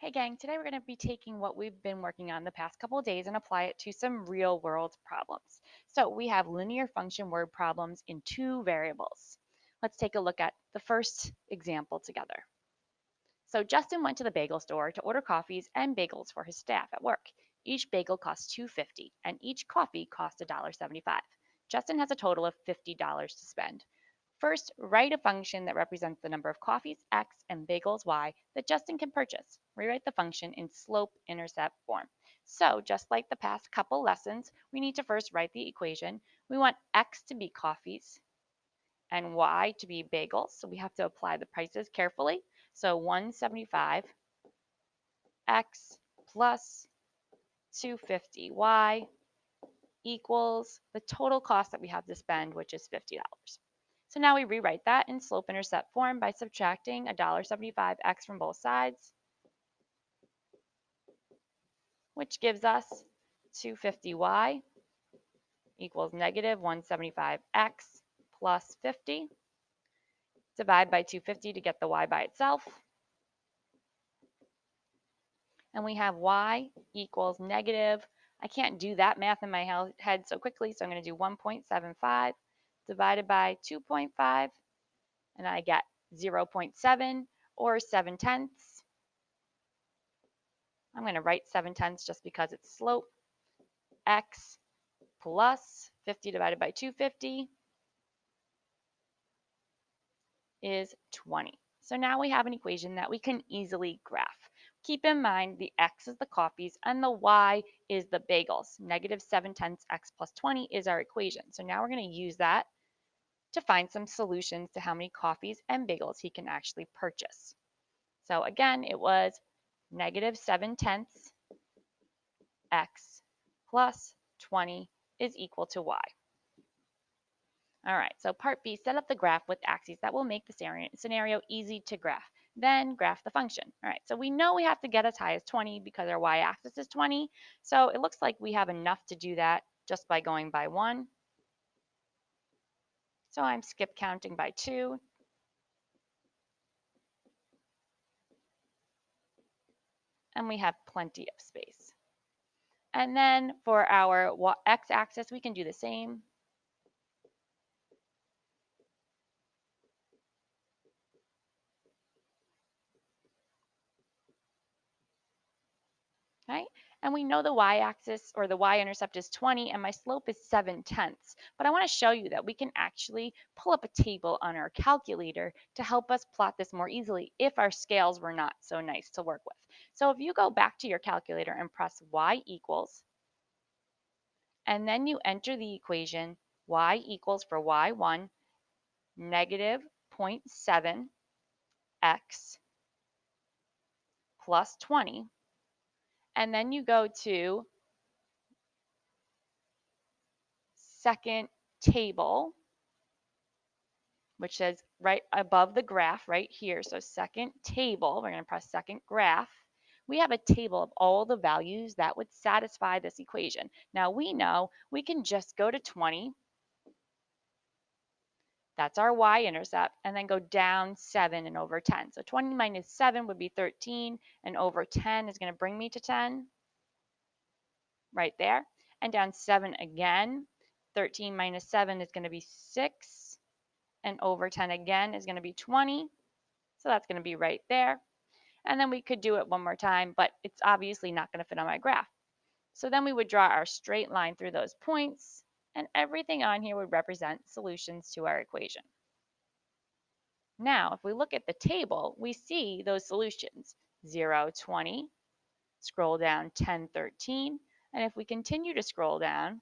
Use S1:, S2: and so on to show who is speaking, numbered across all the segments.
S1: Hey gang, today we're going to be taking what we've been working on the past couple of days and apply it to some real world problems. So we have linear function word problems in two variables. Let's take a look at the first example together. So Justin went to the bagel store to order coffees and bagels for his staff at work. Each bagel cost $2.50 and each coffee cost $1.75. Justin has a total of $50 to spend. First, write a function that represents the number of coffees, x, and bagels, y, that Justin can purchase. Rewrite the function in slope-intercept form. So, just like the past couple lessons, we need to first write the equation. We want x to be coffees and y to be bagels, so we have to apply the prices carefully. So 175 x plus 250 y equals the total cost that we have to spend, which is $50. So now we rewrite that in slope-intercept form by subtracting $1.75 x from both sides, which gives us 250y equals negative 175x plus 50. Divide by 250 to get the y by itself. And we have y equals negative, I can't do that math in my head so quickly, so I'm going to do 1.75 divided by 2.5, and I get 0.7 or 7/10. I'm going to write 7/10 just because it's slope. X plus 50 divided by 250 is 20. So now we have an equation that we can easily graph. Keep in mind the x is the coffees and the y is the bagels. Negative 7/10 x plus 20 is our equation. So now we're going to use that to find some solutions to how many coffees and bagels he can actually purchase. So again, it was negative 7/10 x plus 20 is equal to y. All right, so part B, set up the graph with axes that will make the scenario easy to graph. Then graph the function. All right, so we know we have to get as high as 20 because our y-axis is 20. So it looks like we have enough to do that just by going by 1. So I'm skip counting by 2. And we have plenty of space. And then for our x-axis, we can do the same. Right? And we know the y-axis or the y-intercept is 20 and my slope is 7/10. But I want to show you that we can actually pull up a table on our calculator to help us plot this more easily if our scales were not so nice to work with. So if you go back to your calculator and press y equals, and then you enter the equation y equals for y1 negative 0.7 x plus 20, and then you go to second table, which says right above the graph right here. So second table, we're going to press second graph. We have a table of all the values that would satisfy this equation. Now we know we can just go to 20. That's our y-intercept, and then go down 7 and over 10. So 20 minus 7 would be 13, and over 10 is going to bring me to 10, right there. And down 7 again, 13 minus 7 is going to be 6, and over 10 again is going to be 20. So that's going to be right there. And then we could do it one more time, but it's obviously not going to fit on my graph. So then we would draw our straight line through those points, and everything on here would represent solutions to our equation. Now, if we look at the table, we see those solutions: 0, 20, scroll down 10, 13, and if we continue to scroll down,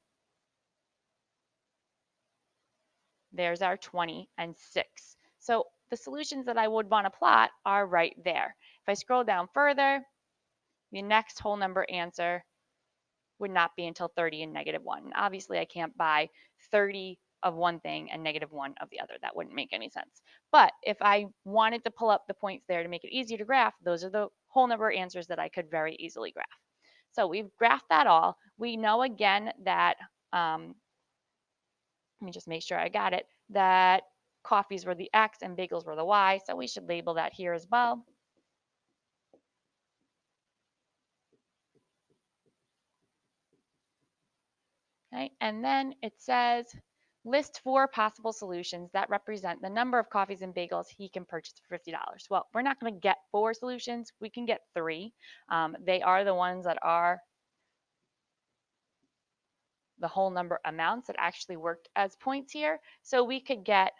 S1: there's our 20 and 6. So the solutions that I would want to plot are right there. If I scroll down further, the next whole number answer would not be until 30 and negative 1. Obviously, I can't buy 30 of one thing and negative 1 of the other. That wouldn't make any sense. But if I wanted to pull up the points there to make it easier to graph, those are the whole number answers that I could very easily graph. So we've graphed that all. We know again that, let me just make sure I got it, that coffees were the X and bagels were the Y. So we should label that here as well. Okay? And then it says list 4 possible solutions that represent the number of coffees and bagels he can purchase for $50. Well, we're not going to get 4 solutions. We can get 3. They are the ones that are the whole number amounts that actually worked as points here. So we could get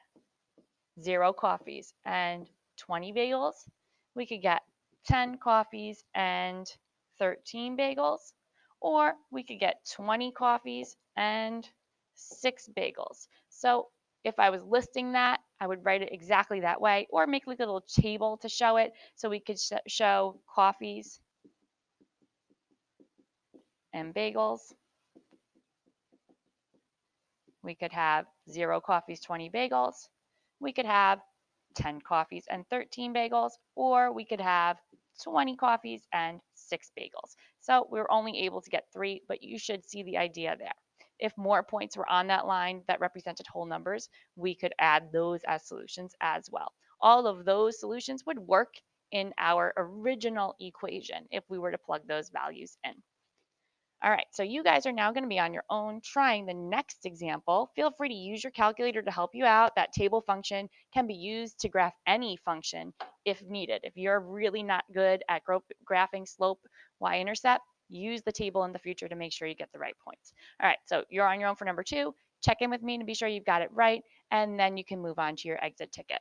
S1: 0 coffees and 20 bagels. We could get 10 coffees and 13 bagels. Or we could get 20 coffees and 6 bagels. So if I was listing that, I would write it exactly that way or make like a little table to show it. So we could show coffees and bagels. We could have 0 coffees, 20 bagels. We could have 10 coffees and 13 bagels, or we could have 20 coffees and 6 bagels. So we were only able to get 3, but you should see the idea there. If more points were on that line that represented whole numbers, we could add those as solutions as well. All of those solutions would work in our original equation if we were to plug those values in. All right, so you guys are now going to be on your own trying the next example. Feel free to use your calculator to help you out. That table function can be used to graph any function if needed. If you're really not good at graphing slope y-intercept, use the table in the future to make sure you get the right points. All right, so you're on your own for number 2. Check in with me to be sure you've got it right, and then you can move on to your exit ticket.